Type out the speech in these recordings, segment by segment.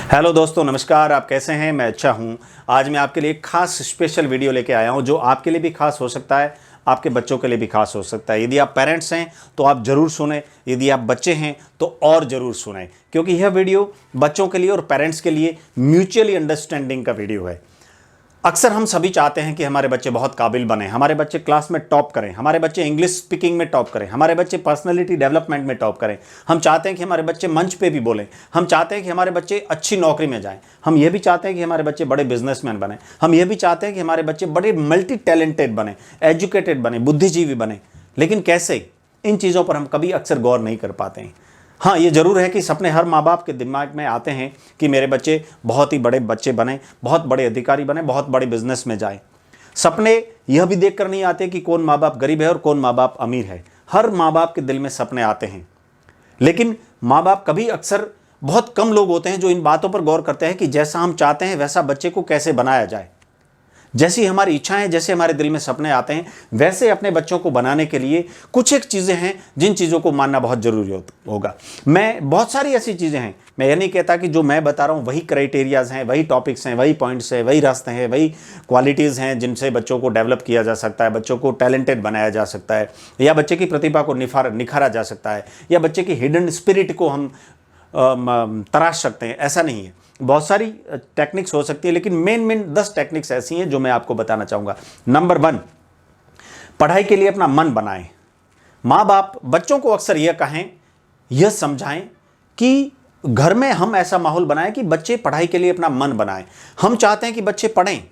Hello दोस्तों, नमस्कार। आप कैसे हैं? मैं अच्छा हूं। आज मैं आपके लिए एक खास स्पेशल वीडियो लेके आया हूं जो आपके लिए भी खास हो सकता है, आपके बच्चों के लिए भी खास हो सकता है। यदि आप पेरेंट्स हैं तो आप ज़रूर सुने, यदि आप बच्चे हैं तो और ज़रूर सुने, क्योंकि यह वीडियो बच्चों के लिए और पेरेंट्स के लिए म्यूचुअली अंडरस्टैंडिंग का वीडियो है। अक्सर हम सभी चाहते हैं कि हमारे बच्चे बहुत काबिल बने, हमारे बच्चे क्लास में टॉप करें, हमारे बच्चे इंग्लिश स्पीकिंग में टॉप करें, हमारे बच्चे पर्सनालिटी डेवलपमेंट में टॉप करें। हम चाहते हैं कि हमारे बच्चे मंच पे भी बोलें, हम चाहते हैं कि हमारे बच्चे अच्छी नौकरी में जाएं, हम ये भी चाहते हैं कि हमारे बच्चे बड़े बिजनेसमैन बने, हम ये भी चाहते हैं कि हमारे बच्चे बड़े मल्टी टैलेंटेड बने, एजुकेटेड बने, बुद्धिजीवी बने। लेकिन कैसे? इन चीज़ों पर हम कभी अक्सर गौर नहीं कर पाते हैं। हाँ, ये ज़रूर है कि सपने हर माँ बाप के दिमाग में आते हैं कि मेरे बच्चे बहुत ही बड़े बच्चे बने, बहुत बड़े अधिकारी बने, बहुत बड़े बिजनेस में जाएं। सपने यह भी देख कर नहीं आते कि कौन माँ बाप गरीब है और कौन माँ बाप अमीर है। हर माँ बाप के दिल में सपने आते हैं, लेकिन माँ बाप कभी अक्सर बहुत कम लोग होते हैं जो इन बातों पर गौर करते हैं कि जैसा हम चाहते हैं वैसा बच्चे को कैसे बनाया जाए। जैसी हमारी इच्छाएं, जैसे हमारे दिल में सपने आते हैं, वैसे अपने बच्चों को बनाने के लिए कुछ एक चीज़ें हैं जिन चीज़ों को मानना बहुत ज़रूरी होगा। बहुत सारी ऐसी चीज़ें हैं, मैं ये नहीं कहता कि जो मैं बता रहा हूँ वही क्राइटेरियाज हैं, वही टॉपिक्स हैं, वही पॉइंट्स हैं, वही रास्ते हैं, वही क्वालिटीज़ हैं जिनसे बच्चों को डेवलप किया जा सकता है, बच्चों को टैलेंटेड बनाया जा सकता है, या बच्चे की प्रतिभा को निखारा जा सकता है, या बच्चे की हिडन स्पिरिट को हम तराश सकते हैं। ऐसा नहीं है, बहुत सारी टेक्निक्स हो सकती है, लेकिन मेन 10 टेक्निक्स ऐसी हैं जो मैं आपको बताना चाहूँगा। नंबर 1, पढ़ाई के लिए अपना मन बनाएं। माँ बाप बच्चों को अक्सर यह कहें, यह समझाएं कि घर में हम ऐसा माहौल बनाएं कि बच्चे पढ़ाई के लिए अपना मन बनाएं। हम चाहते हैं कि बच्चे पढ़ें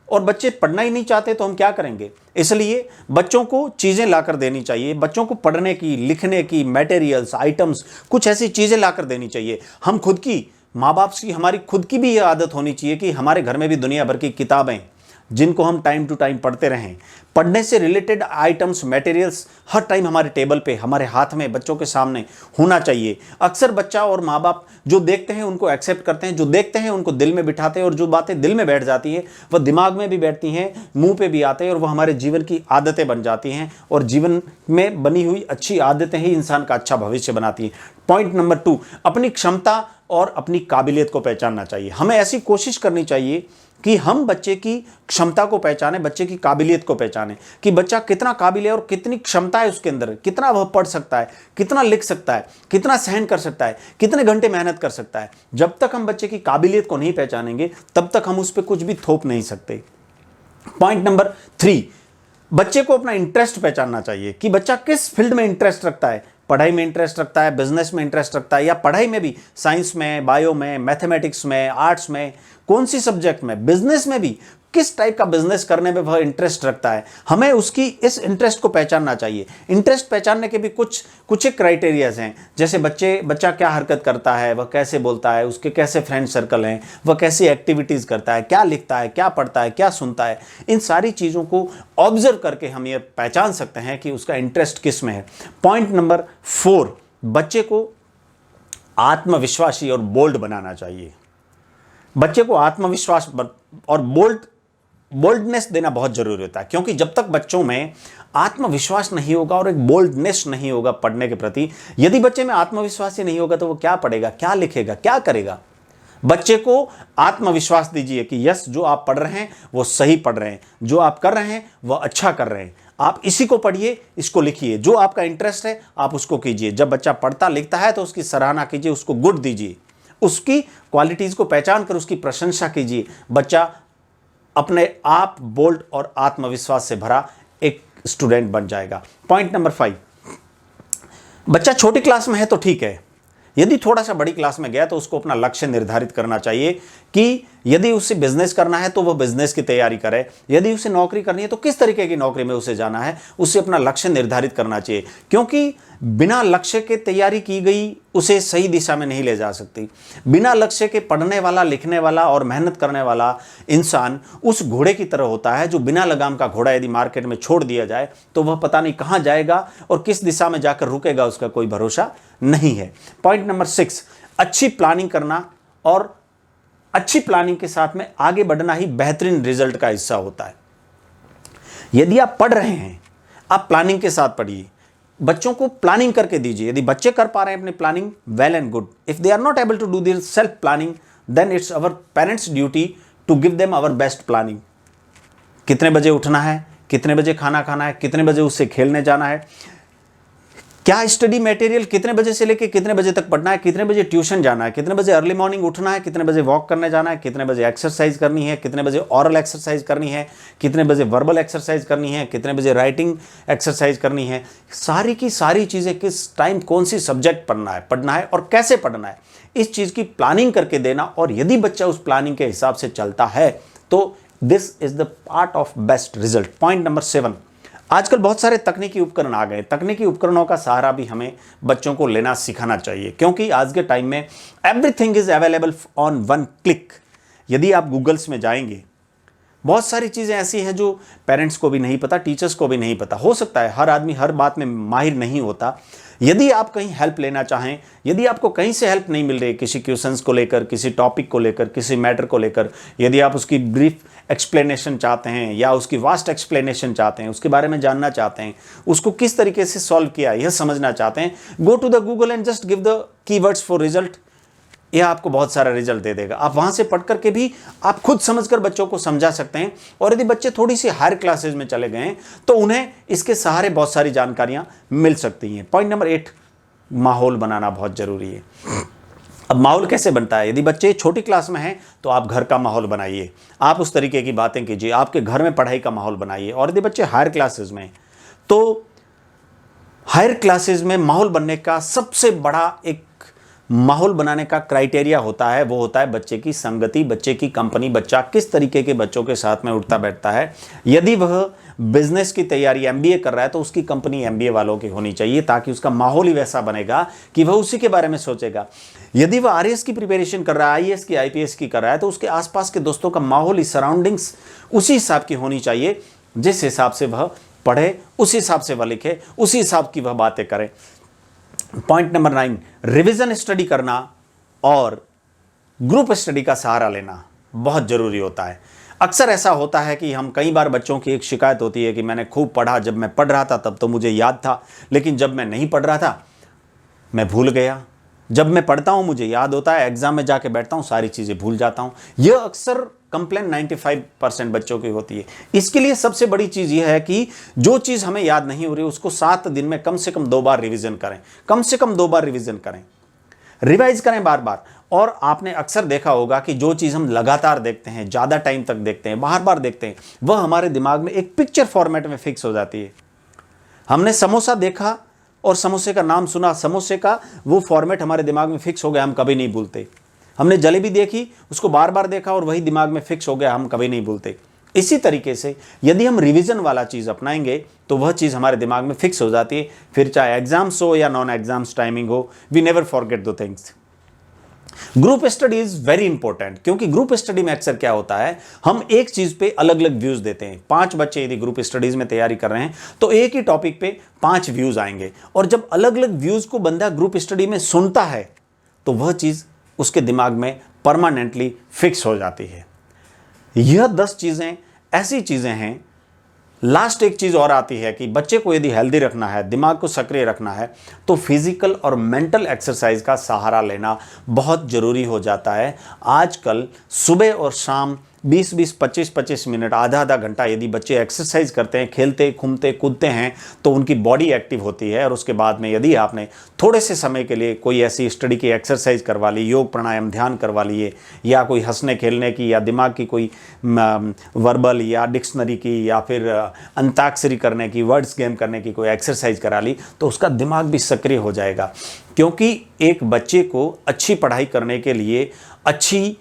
और बच्चे पढ़ना ही नहीं चाहते तो हम क्या करेंगे? इसलिए बच्चों को चीज़ें लाकर देनी चाहिए, बच्चों को पढ़ने की, लिखने की, मटेरियल्स, आइटम्स, कुछ ऐसी चीज़ें लाकर देनी चाहिए। हम खुद की, माँ बाप की, हमारी खुद की भी ये आदत होनी चाहिए कि हमारे घर में भी दुनिया भर की किताबें जिनको हम टाइम टू टाइम पढ़ते रहें। पढ़ने से रिलेटेड आइटम्स, मटेरियल्स हर टाइम हमारे टेबल पे, हमारे हाथ में, बच्चों के सामने होना चाहिए। अक्सर बच्चा और माँ बाप जो देखते हैं उनको एक्सेप्ट करते हैं, जो देखते हैं उनको दिल में बिठाते हैं, और जो बातें दिल में बैठ जाती हैं वह दिमाग में भी बैठती हैं, मुंह पे भी आते हैं, और वह हमारे जीवन की आदतें बन जाती हैं। और जीवन में बनी हुई अच्छी आदतें ही इंसान का अच्छा भविष्य बनाती हैं। पॉइंट नंबर 2, अपनी क्षमता और अपनी काबिलियत को पहचानना चाहिए। हमें ऐसी कोशिश करनी चाहिए कि हम बच्चे की क्षमता को पहचाने, बच्चे की काबिलियत को पहचाने कि बच्चा कितना काबिल है और कितनी क्षमता है उसके अंदर, कितना वह पढ़ सकता है, कितना लिख सकता है, कितना सहन कर सकता है, कितने घंटे मेहनत कर सकता है। जब तक हम बच्चे की काबिलियत को नहीं पहचानेंगे तब तक हम उस पर कुछ भी थोप नहीं सकते। पॉइंट नंबर 3, बच्चे को अपना इंटरेस्ट पहचानना चाहिए कि बच्चा किस फील्ड में इंटरेस्ट रखता है। पढ़ाई में इंटरेस्ट रखता है, बिजनेस में इंटरेस्ट रखता है, या पढ़ाई में भी साइंस में, बायो में, मैथमेटिक्स में, आर्ट्स में, कौन सी सब्जेक्ट में, बिजनेस में भी किस टाइप का बिजनेस करने में वह इंटरेस्ट रखता है। हमें उसकी इस इंटरेस्ट को पहचानना चाहिए। इंटरेस्ट पहचानने के भी कुछ एक क्राइटेरियाज हैं, जैसे बच्चा क्या हरकत करता है, वह कैसे बोलता है, उसके कैसे फ्रेंड सर्कल हैं, वह कैसी एक्टिविटीज़ करता है, क्या लिखता है, क्या पढ़ता है, क्या सुनता है। इन सारी चीज़ों को ऑब्जर्व करके हम ये पहचान सकते हैं कि उसका इंटरेस्ट किस में है। पॉइंट नंबर 4, बच्चे को आत्मविश्वासी और बोल्ड बनाना चाहिए। बच्चे को आत्मविश्वास और बोल्डनेस देना बहुत जरूरी होता है, क्योंकि जब तक बच्चों में आत्मविश्वास नहीं होगा और एक बोल्डनेस नहीं होगा पढ़ने के प्रति, यदि बच्चे में आत्मविश्वास ही नहीं होगा तो वो क्या पढ़ेगा, क्या लिखेगा, क्या करेगा? बच्चे को आत्मविश्वास दीजिए कि यस, जो आप पढ़ रहे हैं वो सही पढ़ रहे हैं, जो आप कर रहे हैं वह अच्छा कर रहे हैं, आप इसी को पढ़िए, इसको लिखिए, जो आपका इंटरेस्ट है आप उसको कीजिए। जब बच्चा पढ़ता लिखता है तो उसकी सराहना कीजिए, उसको गुड दीजिए, उसकी क्वालिटीज़ को पहचान कर उसकी प्रशंसा कीजिए। बच्चा अपने आप बोल्ड और आत्मविश्वास से भरा एक स्टूडेंट बन जाएगा। पॉइंट नंबर 5, बच्चा छोटी क्लास में है तो ठीक है, यदि थोड़ा सा बड़ी क्लास में गया तो उसको अपना लक्ष्य निर्धारित करना चाहिए कि यदि उसे बिजनेस करना है तो वह बिजनेस की तैयारी करे, यदि उसे नौकरी करनी है तो किस तरीके की नौकरी में उसे जाना है, उसे अपना लक्ष्य निर्धारित करना चाहिए। क्योंकि बिना लक्ष्य के तैयारी की गई उसे सही दिशा में नहीं ले जा सकती। बिना लक्ष्य के पढ़ने वाला, लिखने वाला और मेहनत करने वाला इंसान उस घोड़े की तरह होता है जो बिना लगाम का घोड़ा यदि मार्केट में छोड़ दिया जाए तो वह पता नहीं कहाँ जाएगा और किस दिशा में जाकर रुकेगा, उसका कोई भरोसा नहीं है। पॉइंट नंबर 6, अच्छी प्लानिंग करना, और अच्छी प्लानिंग के साथ में आगे बढ़ना ही बेहतरीन रिजल्ट का हिस्सा होता है। यदि आप पढ़ रहे हैं, आप प्लानिंग के साथ पढ़िए, बच्चों को प्लानिंग करके दीजिए। यदि बच्चे कर पा रहे हैं अपनी planning, well and good. If they are not able to do their self planning, then it's our parents duty to give them our best planning. कितने बजे उठना है, कितने बजे खाना खाना है, कितने बजे उससे खेलने जाना है, क्या स्टडी मटेरियल कितने बजे से लेके कितने बजे तक पढ़ना है, कितने बजे ट्यूशन जाना है, कितने बजे अर्ली मॉर्निंग उठना है, कितने बजे वॉक करने जाना है, कितने बजे एक्सरसाइज करनी है, कितने बजे ऑरल एक्सरसाइज करनी है, कितने बजे वर्बल एक्सरसाइज करनी है, कितने बजे राइटिंग एक्सरसाइज करनी है। सारी की सारी चीज़ें किस टाइम कौन सी सब्जेक्ट पढ़ना है और कैसे पढ़ना है, इस चीज़ की प्लानिंग करके देना। और यदि बच्चा उस प्लानिंग के हिसाब से चलता है तो this is the part of best result. Point number 7, आजकल बहुत सारे तकनीकी उपकरण आ गए। तकनीकी उपकरणों का सहारा भी हमें बच्चों को लेना सिखाना चाहिए, क्योंकि आज के टाइम में everything is available on one click. यदि आप गूगल्स में जाएंगे, बहुत सारी चीज़ें ऐसी हैं जो पेरेंट्स को भी नहीं पता, टीचर्स को भी नहीं पता। हो सकता है हर आदमी हर बात में माहिर नहीं होता। यदि आप कहीं हेल्प लेना चाहें, यदि आपको कहीं से हेल्प नहीं मिल रही, किसी क्वेश्चंस को लेकर, किसी टॉपिक को लेकर, किसी मैटर को लेकर, यदि आप उसकी ब्रीफ एक्सप्लेनेशन चाहते हैं या उसकी वास्ट एक्सप्लेनेशन चाहते हैं, उसके बारे में जानना चाहते हैं, उसको किस तरीके से सॉल्व किया यह समझना चाहते हैं, go to the Google and just give the keywords for result. यह आपको बहुत सारा रिजल्ट दे देगा। आप वहां से पढ़ करके भी आप खुद समझकर बच्चों को समझा सकते हैं। और यदि बच्चे थोड़ी सी हायर क्लासेज में चले गए हैं तो उन्हें इसके सहारे बहुत सारी जानकारियां मिल सकती हैं। पॉइंट नंबर 8, माहौल बनाना बहुत जरूरी है। अब माहौल कैसे बनता है? यदि बच्चे छोटी क्लास में हैं तो आप घर का माहौल बनाइए, आप उस तरीके की बातें कीजिए, आपके घर में पढ़ाई का माहौल बनाइए। और यदि बच्चे हायर क्लासेज में, तो हायर क्लासेज में माहौल बनने का सबसे बड़ा एक माहौल बनाने का क्राइटेरिया होता है, वो होता है बच्चे की संगति, बच्चे की कंपनी। बच्चा किस तरीके के बच्चों के साथ में उठता बैठता है। यदि वह बिजनेस की तैयारी एमबीए कर रहा है तो उसकी कंपनी एमबीए वालों की होनी चाहिए, ताकि उसका माहौल ही वैसा बनेगा कि वह उसी के बारे में सोचेगा। यदि वह आरएएस की प्रिपरेशन कर रहा है, आईएएस की, आईपीएस की कर रहा है, तो उसके आसपास के दोस्तों का माहौल ही, सराउंडिंग्स उसी हिसाब की होनी चाहिए, जिस हिसाब से वह पढ़े, उसी हिसाब से वह लिखे, उसी हिसाब की वह बातें करे। पॉइंट नंबर 9, रिवीजन स्टडी करना और ग्रुप स्टडी का सहारा लेना बहुत जरूरी होता है। अक्सर ऐसा होता है कि हम कई बार, बच्चों की एक शिकायत होती है कि मैंने खूब पढ़ा, जब मैं पढ़ रहा था तब तो मुझे याद था, लेकिन जब मैं नहीं पढ़ रहा था मैं भूल गया। जब मैं पढ़ता हूं मुझे याद होता है, एग्जाम में जाके बैठता हूं सारी चीजें भूल जाता हूं। यह अक्सर कंप्लेन 95% बच्चों की होती है। इसके लिए सबसे बड़ी चीज यह है कि जो चीज हमें याद नहीं हो रही उसको 7 दिन में कम से कम 2 बार रिवीजन करें, कम से कम 2 बार रिवीजन करें, रिवाइज करें बार बार। और आपने अक्सर देखा होगा कि जो चीज़ हम लगातार देखते हैं, ज़्यादा टाइम तक देखते हैं, बार बार देखते हैं, वह हमारे दिमाग में एक पिक्चर फॉर्मेट में फिक्स हो जाती है। हमने समोसा देखा और समोसे का नाम सुना, समोसे का वो फॉर्मेट हमारे दिमाग में फिक्स हो गया, हम कभी नहीं भूलते। हमने जलेबी देखी, उसको बार बार देखा और वही दिमाग में फिक्स हो गया, हम कभी नहीं भूलते। इसी तरीके से यदि हम रिवीजन वाला चीज़ अपनाएंगे तो वह चीज़ हमारे दिमाग में फिक्स हो जाती है। फिर चाहे एग्जाम्स हो या नॉन एग्जाम्स टाइमिंग हो, वी नेवर फॉरगेट दो things. Group study is very important, क्योंकि ग्रुप स्टडी में अक्सर क्या होता है, हम एक चीज पे अलग अलग व्यूज देते हैं। 5 बच्चे यदि ग्रुप स्टडीज में तैयारी कर रहे हैं तो एक ही टॉपिक पे 5 व्यूज आएंगे। और जब अलग अलग व्यूज को बंदा ग्रुप स्टडी में सुनता है तो वह चीज उसके दिमाग में परमानेंटली फिक्स हो जाती है। यह 10 चीजें ऐसी चीजें हैं। लास्ट एक चीज और आती है कि बच्चे को यदि हेल्दी रखना है, दिमाग को सक्रिय रखना है, तो फिजिकल और मेंटल एक्सरसाइज का सहारा लेना बहुत जरूरी हो जाता है। आजकल सुबह और शाम 20-20, 25-25 मिनट, आधा घंटा यदि बच्चे एक्सरसाइज करते हैं, खेलते, घूमते, कूदते हैं, तो उनकी बॉडी एक्टिव होती है। और उसके बाद में यदि आपने थोड़े से समय के लिए कोई ऐसी स्टडी की एक्सरसाइज करवा ली, योग प्राणायाम ध्यान करवा लिए, या कोई हंसने खेलने की या दिमाग की कोई वर्बल या डिक्शनरी की या फिर अंताक्षरी करने की, वर्ड्स गेम करने की कोई एक्सरसाइज करा ली, तो उसका दिमाग भी सक्रिय हो जाएगा। क्योंकि एक बच्चे को अच्छी पढ़ाई करने के लिए अच्छी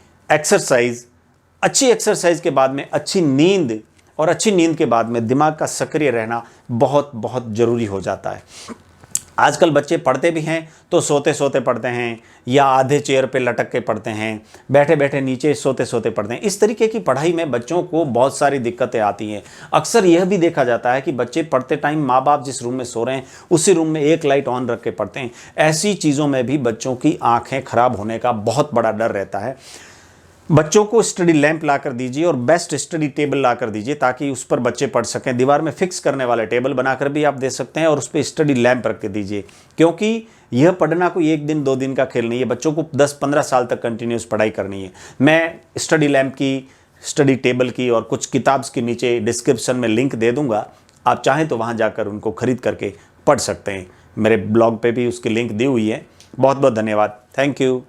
एक्सरसाइज के बाद में अच्छी नींद, और अच्छी नींद के बाद में दिमाग का सक्रिय रहना बहुत बहुत ज़रूरी हो जाता है। आजकल बच्चे पढ़ते भी हैं तो सोते सोते पढ़ते हैं, या आधे चेयर पे लटक के पढ़ते हैं, बैठे बैठे नीचे सोते सोते पढ़ते हैं। इस तरीके की पढ़ाई में बच्चों को बहुत सारी दिक्कतें आती हैं। अक्सर यह भी देखा जाता है कि बच्चे पढ़ते टाइम माँ बाप जिस रूम में सो रहे हैं उसी रूम में एक लाइट ऑन रख के पढ़ते हैं। ऐसी चीज़ों में भी बच्चों की आँखें खराब होने का बहुत बड़ा डर रहता है। बच्चों को स्टडी लैंप ला कर दीजिए और बेस्ट स्टडी टेबल ला कर दीजिए ताकि उस पर बच्चे पढ़ सकें। दीवार में फिक्स करने वाले टेबल बनाकर भी आप दे सकते हैं और उस पर स्टडी लैंप रख के दीजिए, क्योंकि यह पढ़ना कोई 1 दिन 2 दिन का खेल नहीं है। बच्चों को 10-15 साल तक कंटिन्यूस पढ़ाई करनी है। मैं स्टडी लैंप की, स्टडी टेबल की और कुछ किताब के नीचे डिस्क्रिप्शन में लिंक दे दूंगा, आप चाहें तो वहाँ जाकर उनको खरीद करके पढ़ सकते हैं। मेरे ब्लॉग पे भी उसकी लिंक दी हुई है। बहुत बहुत धन्यवाद। Thank you.